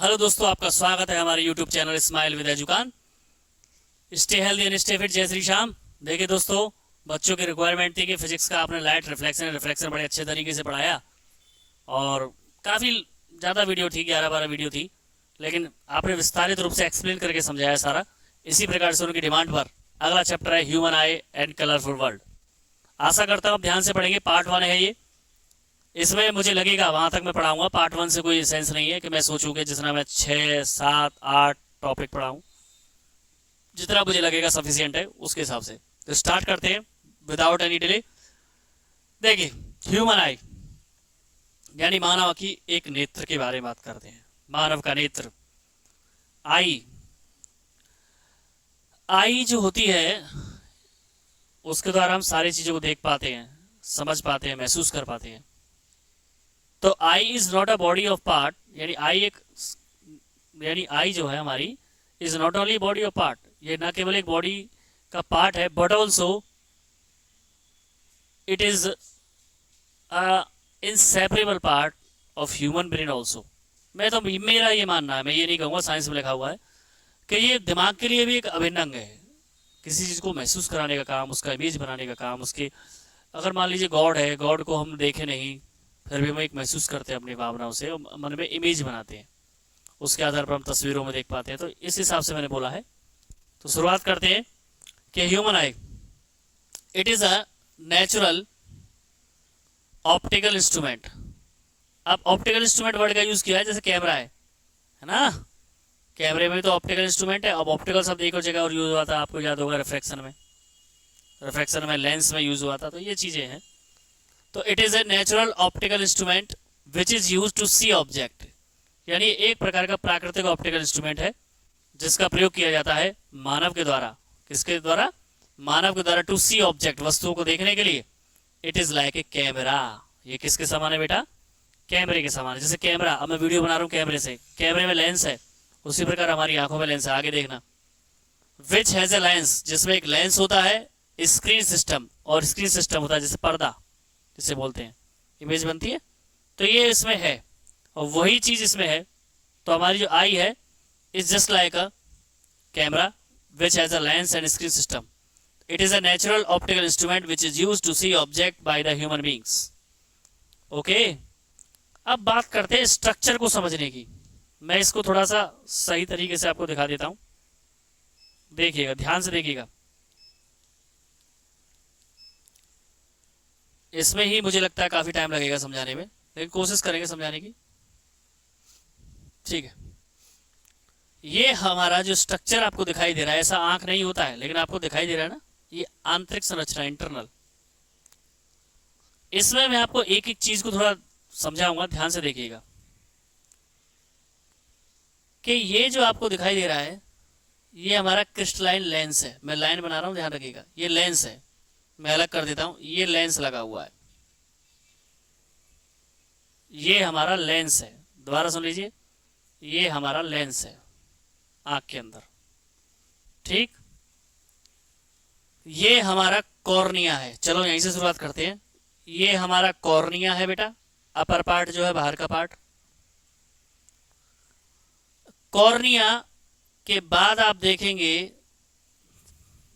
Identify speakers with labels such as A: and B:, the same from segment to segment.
A: Hello दोस्तों, आपका स्वागत है हमारे YouTube channel smile with Educan. Stay healthy and stay fit. जय श्री श्याम। देखिए दोस्तों, बच्चों की रिक्वायरमेंट थी कि फिजिक्स का आपने लाइट रिफ्लेक्शन रिफ्रैक्शन बड़े अच्छे तरीके से पढ़ाया और काफ़ी ज़्यादा वीडियो थी, 11-12 वीडियो थी, लेकिन आपने विस्तारित रूप से एक्सप्लेन करके समझाया सारा। इसी प्रकार से उनकी डिमांड पर अगला चैप्टर है human eye and colourful world. आशा करता हूँ आप ध्यान से पढ़ेंगे। पार्ट 1 है ये। इसमें मुझे लगेगा वहां तक मैं पढ़ाऊंगा। पार्ट 1 से कोई सेंस नहीं है कि मैं सोचूं कि जितना मैं 6, 7, 8 टॉपिक पढ़ाऊं, जितना मुझे लगेगा सफिशियंट है उसके हिसाब से। तो स्टार्ट करते हैं विदाउट एनी डिले। देखिए, ह्यूमन आई यानी मानव की एक नेत्र के बारे में बात करते हैं। मानव का नेत्र, आई। आई जो होती है उसके द्वारा हम सारी चीजों को देख पाते हैं, समझ पाते हैं, महसूस कर पाते हैं। तो eye is not a body of part, यानी आई जो है हमारी is not only body of part, ये ना केवल एक बॉडी का पार्ट है, but also it is inseparable part of human brain also. मेरा ये मानना है, मैं ये नहीं कहूँगा, साइंस में लिखा हुआ है कि ये दिमाग के लिए भी एक अभिन्न अंग है। किसी चीज़ को महसूस कराने का काम, उसका इमेज बनाने का काम, उसके अगर मान लीजिए गॉड है, गॉड को हम देखे नहीं, फिर भी हम एक महसूस करते हैं अपनी भावनाओं से, मन में इमेज बनाते हैं, उसके आधार पर हम तस्वीरों में देख पाते हैं। तो इस हिसाब से मैंने बोला है। तो शुरुआत करते हैं कि human I it is a natural optical instrument. अब ऑप्टिकल इंस्ट्रूमेंट वर्ड का यूज किया है, जैसे कैमरा है ना, कैमरे में तो ऑप्टिकल इंस्ट्रूमेंट है। अब ऑप्टिकल शब्द एक और जगह और यूज हुआ था, आपको याद होगा, रिफ्रैक्शन में लेंस में यूज हुआ था। तो ये चीजें हैं। तो it is a natural optical instrument which is use to see object, यानी एक प्रकार का प्राकृतिक ऑप्टिकल इंस्ट्रूमेंट है जिसका प्रयोग किया जाता है मानव के द्वारा। किसके द्वारा? मानव के द्वारा, टू सी ऑब्जेक्ट, वस्तुओं को देखने के लिए। It is like a camera. ये किसके समान है बेटा? कैमरे के समान है। जैसे कैमरा, अब मैं वीडियो बना रहा हूँ कैमरे से, कैमरे में लेंस है, उसी प्रकार हमारी आंखों में लेंस है। आगे देखना, विच हैज ए लेंस, जिसमें एक लेंस होता है, स्क्रीन सिस्टम, और स्क्रीन सिस्टम होता है जैसे पर्दा जिसे बोलते हैं, इमेज बनती है। तो ये इसमें है और वही चीज इसमें है। तो हमारी जो आई है is just like a camera which has a lens and screen system. It is a natural optical instrument which is use to see object by the human beings. Okay, अब बात करते हैं स्ट्रक्चर को समझने की। मैं इसको थोड़ा सा सही तरीके से आपको दिखा देता हूं, देखिएगा, ध्यान से देखिएगा। इसमें ही मुझे लगता है काफी टाइम लगेगा समझाने में, लेकिन कोशिश करेंगे समझाने की। ठीक है, ये हमारा जो स्ट्रक्चर आपको दिखाई दे रहा है, ऐसा आंख नहीं होता है लेकिन आपको दिखाई दे रहा है ना, ये आंतरिक संरचना, इंटरनल। इसमें मैं आपको एक एक चीज को थोड़ा समझाऊंगा, ध्यान से देखिएगा कि ये जो आपको दिखाई दे रहा है ये हमारा क्रिस्टलाइन लेंस है। मैं लाइन बना रहा हूं, ध्यान रखिएगा, ये लेंस है। मैं अलग कर देता हूं, ये लेंस लगा हुआ है, ये हमारा लेंस है। दोबारा सुन लीजिए, ये हमारा लेंस है आंख के अंदर। ठीक, ये हमारा कॉर्निया है। चलो यहीं से शुरुआत करते हैं। ये हमारा कॉर्निया है बेटा, अपर पार्ट जो है, बाहर का पार्ट। कॉर्निया के बाद आप देखेंगे,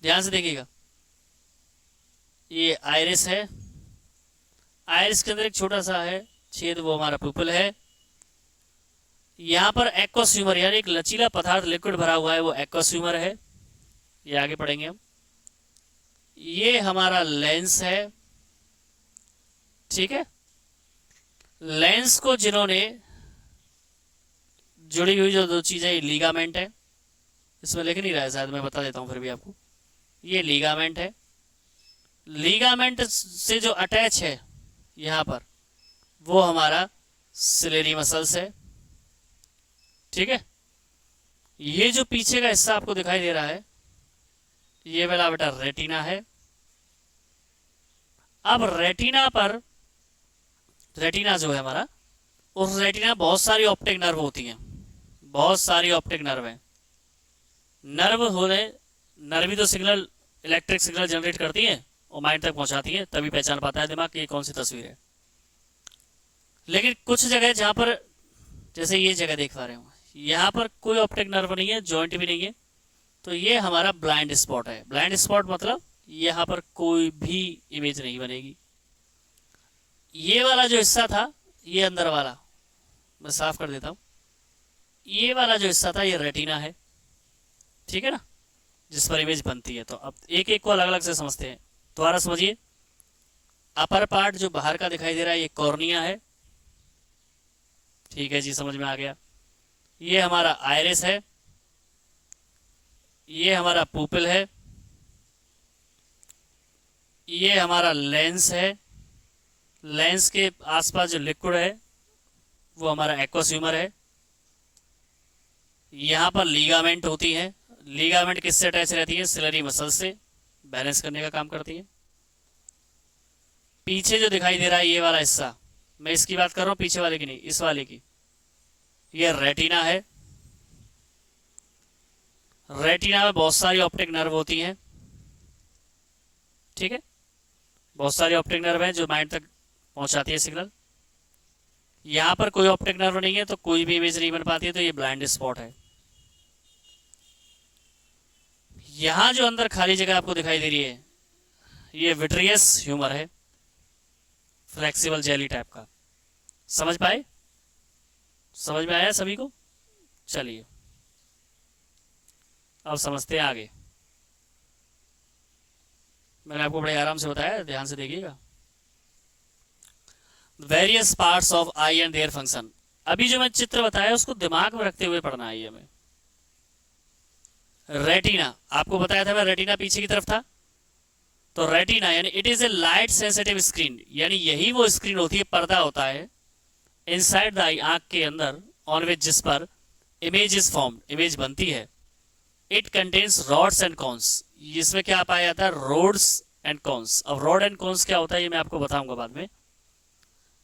A: ध्यान से देखिएगा, ये आइरिस है। आइरिस के अंदर एक छोटा सा है छेद, वो हमारा पुपल है। यहां पर एक्वास्यूमर यानी एक लचीला पदार्थ लिक्विड भरा हुआ है, वो एक्वास्यूमर है। ये आगे पढ़ेंगे हम। ये हमारा लेंस है। ठीक है, लेंस को जिन्होंने जुड़ी हुई जो दो चीजें, लीगामेंट है, इसमें लिख नहीं रहा है शायद, मैं बता देता हूं फिर भी आपको। ये लीगामेंट है। लीगामेंट से जो अटैच है यहां पर, वो हमारा सिलेरी मसल्स है। ठीक है, ये जो पीछे का हिस्सा आपको दिखाई दे रहा है, ये वाला बेटा रेटिना है। अब रेटिना पर, रेटिना जो है हमारा, उस रेटिना बहुत सारी ऑप्टिक नर्व होती हैं, बहुत सारी ऑप्टिक नर्व है। नर्व होने, नर्व ही तो सिग्नल, इलेक्ट्रिक सिग्नल जनरेट करती है और माइंड तक पहुंचाती है, तभी पहचान पाता है दिमाग कि ये कौन सी तस्वीर है। लेकिन कुछ जगह जहां पर, जैसे ये जगह देख पा रहे हो, यहाँ पर कोई ऑप्टिक नर्व नहीं है, जॉइंट भी नहीं है, तो ये हमारा ब्लाइंड स्पॉट है। ब्लाइंड स्पॉट मतलब यहाँ पर कोई भी इमेज नहीं बनेगी। ये वाला जो हिस्सा था, ये अंदर वाला मैं साफ कर देता हूँ, ये वाला जो हिस्सा था ये रेटिना है, ठीक है ना, जिस पर इमेज बनती है। तो अब एक एक को अलग अलग से समझते हैं। दोबारा समझिए, अपर पार्ट जो बाहर का दिखाई दे रहा है ये कॉर्निया है, ठीक है जी, समझ में आ गया। ये हमारा आइरिस है, ये हमारा पुपिल है, ये हमारा लेंस है, लेंस के आसपास जो लिक्विड है वो हमारा एक्वस ह्यूमर है। यहाँ पर लीगामेंट होती है, लीगामेंट किससे अटैच रहती है? सिलरी मसल से, बैलेंस करने का काम करती है। पीछे जो दिखाई दे रहा है ये वाला हिस्सा, मैं इसकी बात कर रहा हूँ, पीछे वाले की नहीं, इस वाले की, ये रेटिना है। रेटिना में बहुत सारी ऑप्टिक नर्व होती हैं, ठीक है, बहुत सारी ऑप्टिक नर्व हैं जो माइंड तक पहुंचाती है सिग्नल। यहां पर कोई ऑप्टिक नर्व नहीं है तो कोई भी इमेज नहीं बन पाती है, तो ये ब्लाइंड स्पॉट है। यहां जो अंदर खाली जगह आपको दिखाई दे रही है ये विट्रियस ह्यूमर है, फ्लेक्सिबल जेली टाइप का। समझ पाए? समझ में आया सभी को? चलिए अब समझते हैं आगे। मैंने आपको बड़े आराम से बताया, ध्यान से देखिएगा। Various parts of I and their function. अभी जो मैं चित्र बताया उसको दिमाग में रखते हुए पढ़ना है हमें। रेटिना, आपको बताया था मैं, रेटिना पीछे की तरफ था, तो रेटिना यानी it is A light sensitive screen, यानी यही वो स्क्रीन होती है, पर्दा होता है इनसाइड द आई, आंख के अंदर, ऑन विच, जिस पर इमेज इज फॉर्म्ड, इमेज बनती है। It contains rods and cones, इसमें क्या पाया जाता है? Rods and cones. अब रॉड एंड कॉन्स क्या होता है ये मैं आपको बताऊंगा बाद में।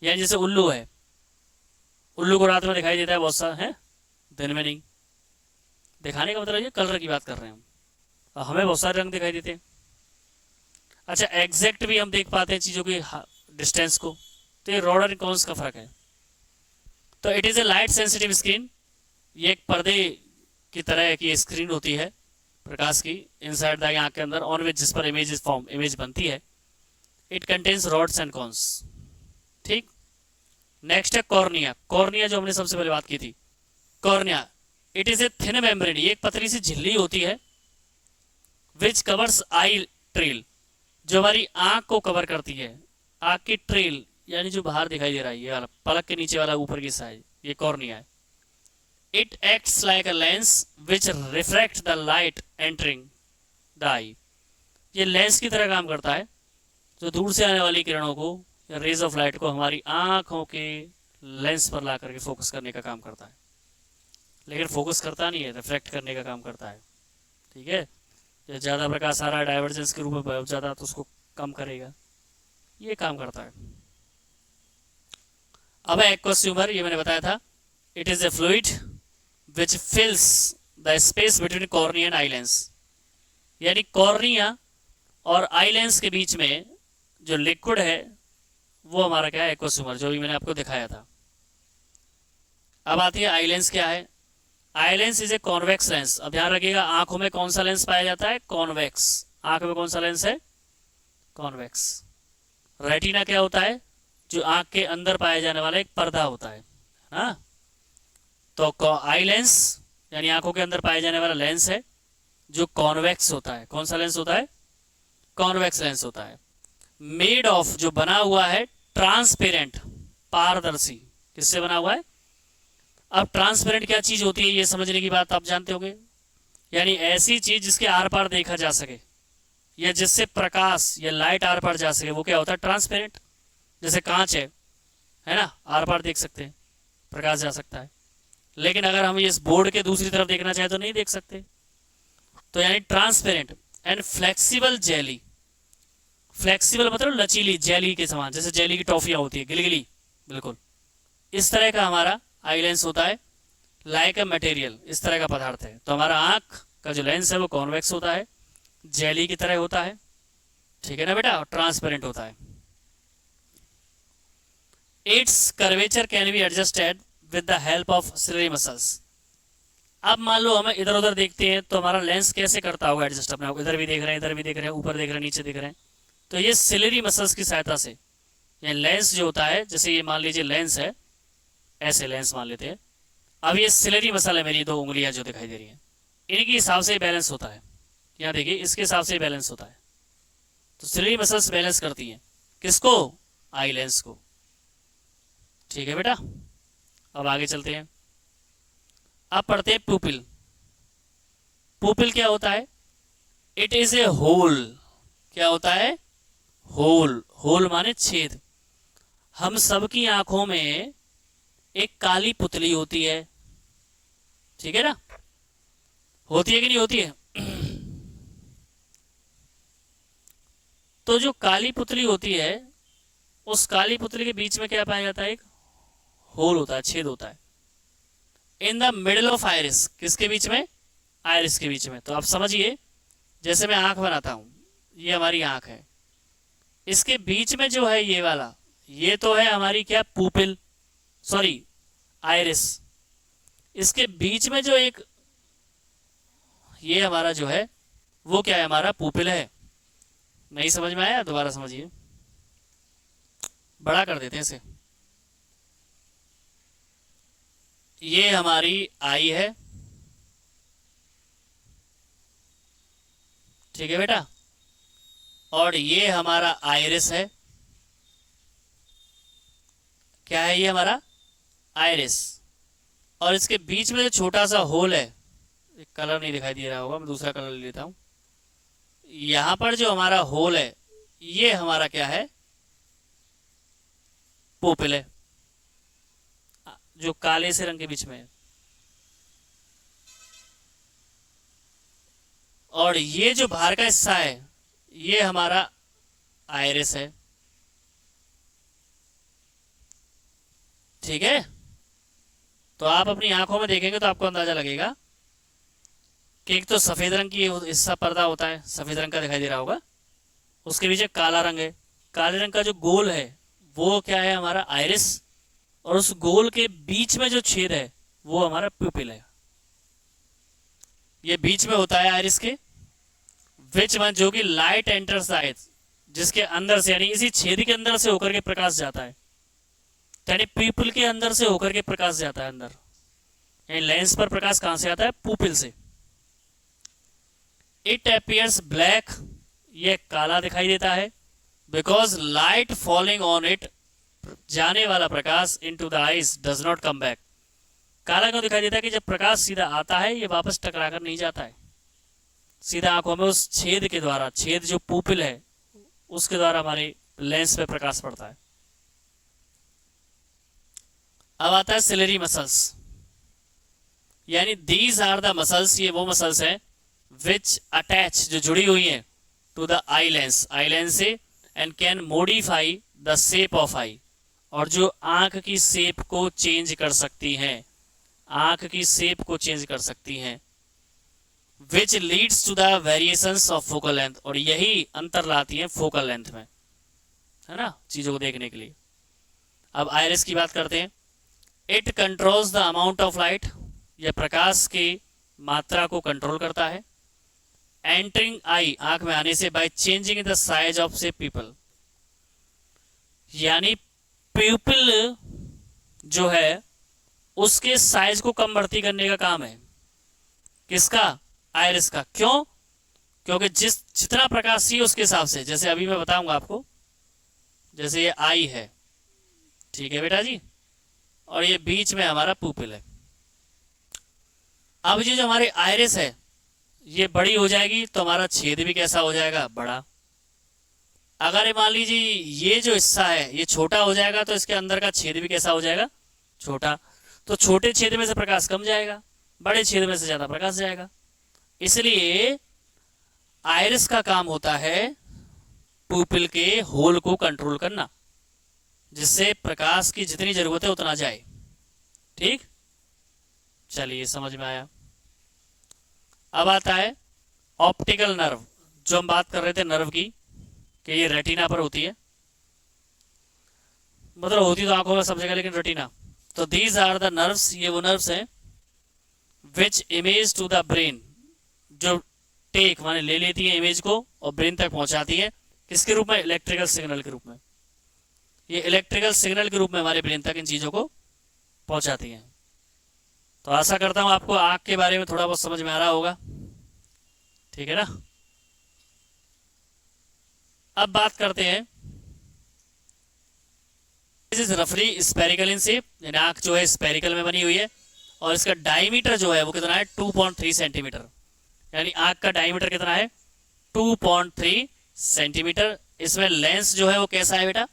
A: यानी जैसे उल्लू है, उल्लू को रात में दिखाई देता है बहुत सा, है, दिन में नहीं। दिखाने का मतलब ये कलर की बात कर रहे हैं हम, और हमें बहुत सारे रंग दिखाई देते हैं। अच्छा, एग्जैक्ट भी हम देख पाते हैं चीज़ों की डिस्टेंस को, तो ये रॉड एंड कॉन्स का फर्क है। तो it is a light sensitive screen, ये एक पर्दे की तरह की स्क्रीन होती है प्रकाश की, इनसाइड द आंख के अंदर, ऑन विच, जिस पर इमेज इज फॉर्म, इमेज बनती है। It contains rods and cons, ठीक। नेक्स्ट है कॉर्निया। कॉर्निया जो हमने सबसे पहले बात की थी, cornea, it is a thin membrane, ये एक पतली सी झिल्ली होती है, विच कवर्स आई ट्रेल, जो हमारी आंख को कवर करती है। आंख की ट्रेल यानी जो बाहर दिखाई दे रहा है, ये वाला पलक के नीचे वाला ऊपर की साइड, ये कॉर्निया है। It acts like a lens which refract the light entering the eye, ये लेंस की तरह काम करता है, जो दूर से आने वाली किरणों को या रेज ऑफ लाइट को हमारी आंखों के लेंस पर ला करके फोकस करने का काम करता है। लेकिन फोकस करता नहीं है, रिफ्लेक्ट करने का काम करता है, ठीक है। जब ज़्यादा प्रकाश आ रहा है डाइवर्जेंस के रूप में बहुत ज़्यादा, तो उसको कम करेगा, ये काम करता है। अब एक्वस ह्यूमर, ये मैंने बताया था, it is A fluid which फिल्स the space between cornea and eye lens, यानी कॉर्निया और आई लेंस के बीच में जो लिक्विड है वो हमारा क्या है? एक्वस ह्यूमर, जो भी मैंने आपको दिखाया था। अब आती है आई लेंस क्या है? Eye lens is a convex lens. अब ध्यान रखिएगा, आंखों में कौन सा लेंस पाया जाता है? कॉन्वेक्स। आंख में कौन सा लेंस है? कॉन्वेक्स। रेटिना क्या होता है? जो आंख के अंदर पाया जाने वाला एक पर्दा होता है ना। तो आई लेंस यानी आंखों के अंदर पाया जाने वाला लेंस है जो कॉन्वेक्स होता है। कौन सा लेंस होता है? कॉन्वेक्स लेंस होता है। मेड ऑफ, जो बना हुआ है ट्रांसपेरेंट, पारदर्शी। किससे बना हुआ है? अब ट्रांसपेरेंट क्या चीज होती है ये समझने की बात आप जानते होंगे, यानी ऐसी चीज जिसके आर पार देखा जा सके, या जिससे प्रकाश या लाइट आर पार जा सके, वो क्या होता है? ट्रांसपेरेंट। जैसे कांच है ना, आर पार देख सकते हैं, प्रकाश जा सकता है। लेकिन अगर हम इस बोर्ड के दूसरी तरफ देखना चाहे तो नहीं देख सकते। तो यानी transparent and flexible jelly. Flexible मतलब लचीली, जेली के समान, जैसे जेली की टॉफियां होती है, गिलगिली, बिल्कुल इस तरह का हमारा आई लेंस होता है। लाइक अ मटेरियल, इस तरह का पदार्थ है। तो हमारा आंख का जो लेंस है वो कॉन्वेक्स होता है, जेली की तरह होता है, ठीक है ना बेटा, और ट्रांसपेरेंट होता है। Its curvature can be adjusted with the help of ciliary muscles. अब मान लो हमें इधर उधर देखते हैं तो हमारा लेंस कैसे करता होगा एडजस्ट अपने आप, इधर भी देख रहे हैं, इधर भी देख रहे हैं, ऊपर देख रहे हैं, नीचे देख रहे हैं। तो ये सिलेरी मसल्स की सहायता से, ये लेंस जो होता है, जैसे ये मान लीजिए लेंस है, ऐसे लेंस मान लेते हैं। अब ये सिलेरी मसल है, मेरी 2 उंगलियां जो दिखाई दे रही हैं, इनके हिसाब से बैलेंस होता है। यहाँ देखिए इसके हिसाब से बैलेंस होता है। तो सिलेरी मसल्स बैलेंस करती हैं किसको? आई लेंस को। ठीक है बेटा, अब आगे चलते हैं। अब पढ़ते हैं पुपिल। पुपिल क्या होता है? It is a hole. क्या होता है? होल। होल माने छेद। हम सबकी आंखों में एक काली पुतली होती है, ठीक है ना? होती है कि नहीं होती है? तो जो काली पुतली होती है, उस काली पुतली के बीच में क्या पाया जाता है? एक होल होता है, छेद होता है। In the middle of iris. किसके बीच में? आयरिस के बीच में। तो आप समझिए, जैसे मैं आंख बनाता हूं, ये हमारी आंख है, इसके बीच में जो है ये वाला, ये तो है हमारी क्या? Pupil, sorry iris. इसके बीच में जो एक ये हमारा जो है वो क्या है? हमारा पुपिल है। नहीं समझ में आया? दोबारा समझिए, बड़ा कर देते हैं इसे। ये हमारी आई है, ठीक है बेटा, और ये हमारा आइरिस है। क्या है ये? हमारा आइरिस। और इसके बीच में जो छोटा सा होल है, एक कलर नहीं दिखाई दे रहा होगा, मैं दूसरा कलर ले लेता हूं। यहां पर जो हमारा होल है, ये हमारा क्या है? पुपिल है, जो काले से रंग के बीच में है। और ये जो बाहर का हिस्सा है, ये हमारा आइरिस है, ठीक है? तो आप अपनी आंखों में देखेंगे तो आपको अंदाजा लगेगा कि एक तो सफेद रंग की हिस्सा पर्दा होता है, सफेद रंग का दिखाई दे रहा होगा, उसके पीछे काला रंग है। काले रंग का जो गोल है वो क्या है? हमारा आइरिस। और उस गोल के बीच में जो छेद है वो हमारा प्यूपिल है। ये बीच में होता है आइरिस के, विच वन, जो कि लाइट एंटर्स द आइज, जिसके अंदर से, यानी इसी छेद के अंदर से होकर के प्रकाश जाता है, यानी प्यूपिल के अंदर से होकर के प्रकाश जाता है अंदर। यानी लेंस पर प्रकाश कहां से आता है? प्यूपिल से। इट अपीयर्स ब्लैक, ये काला दिखाई देता है, because light falling on it, जाने वाला प्रकाश into the eyes does not come back. काला क्यों दिखाई देता है? कि जब प्रकाश सीधा आता है ये वापस टकरा कर नहीं जाता है, सीधा आंखों में उस छेद के द्वारा, छेद जो पुपिल है उसके द्वारा हमारे लेंस पे प्रकाश पड़ता है। अब आता है सिलेरी मसल्स, यानी दीज आर द मसल्स, ये वो मसल्स हैं विच अटैच, जो जुड़ी हुई हैं to the eye lens, eye lens से, and can modify the shape of eye, और जो आंख की शेप को चेंज कर सकती हैं, आंख की शेप को चेंज कर सकती हैं। Which leads to the variations of focal length, और यही अंतर लाती हैं फोकल लेंथ में, है ना, चीजों को देखने के लिए। अब आइरिस की बात करते हैं। It controls the amount of light, यह प्रकाश की मात्रा को कंट्रोल करता है। एंटरिंग आई, आंख में आने से, by changing the size of से पीपल, यानी प्यूपिल जो है उसके साइज को कम बढ़ती करने का काम है किसका? आइरिस का। क्यों? क्योंकि जितना प्रकाश चाहिए उसके हिसाब से, जैसे अभी मैं बताऊंगा आपको, जैसे ये आई है, ठीक है बेटा जी, और ये बीच में हमारा पुपिल है। अब ये जो हमारी आइरिस है ये बड़ी हो जाएगी तो हमारा छेद भी कैसा हो जाएगा? बड़ा। अगर ये मान लीजिए ये जो हिस्सा है ये छोटा हो जाएगा तो इसके अंदर का छेद भी कैसा हो जाएगा? छोटा। तो छोटे छेद में से प्रकाश कम जाएगा, बड़े छेद में से ज्यादा प्रकाश जाएगा। इसलिए आइरिस का काम होता है पुपिल के होल को कंट्रोल करना, जिससे प्रकाश की जितनी जरूरत है उतना जाए। ठीक, चलिए समझ में आया। अब आता है ऑप्टिकल नर्व, जो हम बात कर रहे थे नर्व की, कि ये रेटिना पर होती है, मतलब होती तो आंखों में सब जगह, लेकिन रेटिना। तो दीज आर द नर्व्स, ये वो नर्व्स हैं विच इमेज टू द ब्रेन, जो टेक माने ले लेती है इमेज को और ब्रेन तक पहुंचाती है, किसके रूप में? इलेक्ट्रिकल सिग्नल के रूप में। ये इलेक्ट्रिकल सिग्नल के रूप में हमारे ब्रेन तक इन चीजों को पहुंचाती हैं। तो आशा करता हूं आपको आंख के बारे में थोड़ा बहुत समझ में आ रहा होगा, ठीक है ना। अब बात करते हैं, दिस इज रफली स्पेरिकल इन शेप, यानी आंख जो है स्पेरिकल में बनी हुई है और इसका डायमीटर जो है वो कितना है? 2.3 सेंटीमीटर। यानी आंख का डायमीटर कितना है? 2.3 सेंटीमीटर। इसमें लेंस जो है वो कैसा है बेटा?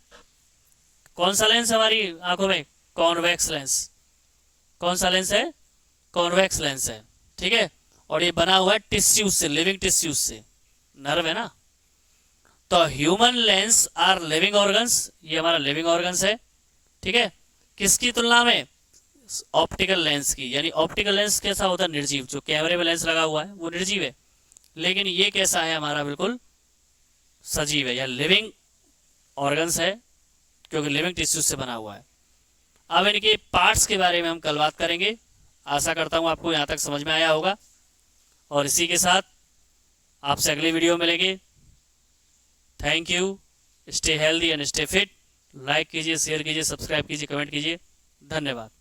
A: कौन सा लेंस हमारी आंखों में? Convex lens. कौन सा लेंस है? कॉन्वेक्स लेंस है, ठीक है। और ये बना हुआ है टिश्यूज से, लिविंग टिश्यूज से, नर्व है ना। तो human lens are living organs, ये हमारा लिविंग ऑर्गन्स है, ठीक है। किसकी तुलना में? ऑप्टिकल लेंस की। यानी ऑप्टिकल लेंस कैसा होता है? निर्जीव। जो कैमरे में लेंस लगा हुआ है वो निर्जीव है, लेकिन ये कैसा है? हमारा बिल्कुल सजीव है, या लिविंग ऑर्गन्स है, क्योंकि लिविंग टिश्यूज से बना हुआ है। अब इनके पार्ट्स के बारे में हम कल बात करेंगे। आशा करता हूँ आपको यहाँ तक समझ में आया होगा, और इसी के साथ आपसे अगली वीडियो में मिलेंगे। Thank you. Stay healthy and stay fit. Like कीजिए, शेयर कीजिए, सब्सक्राइब कीजिए, कमेंट कीजिए। धन्यवाद।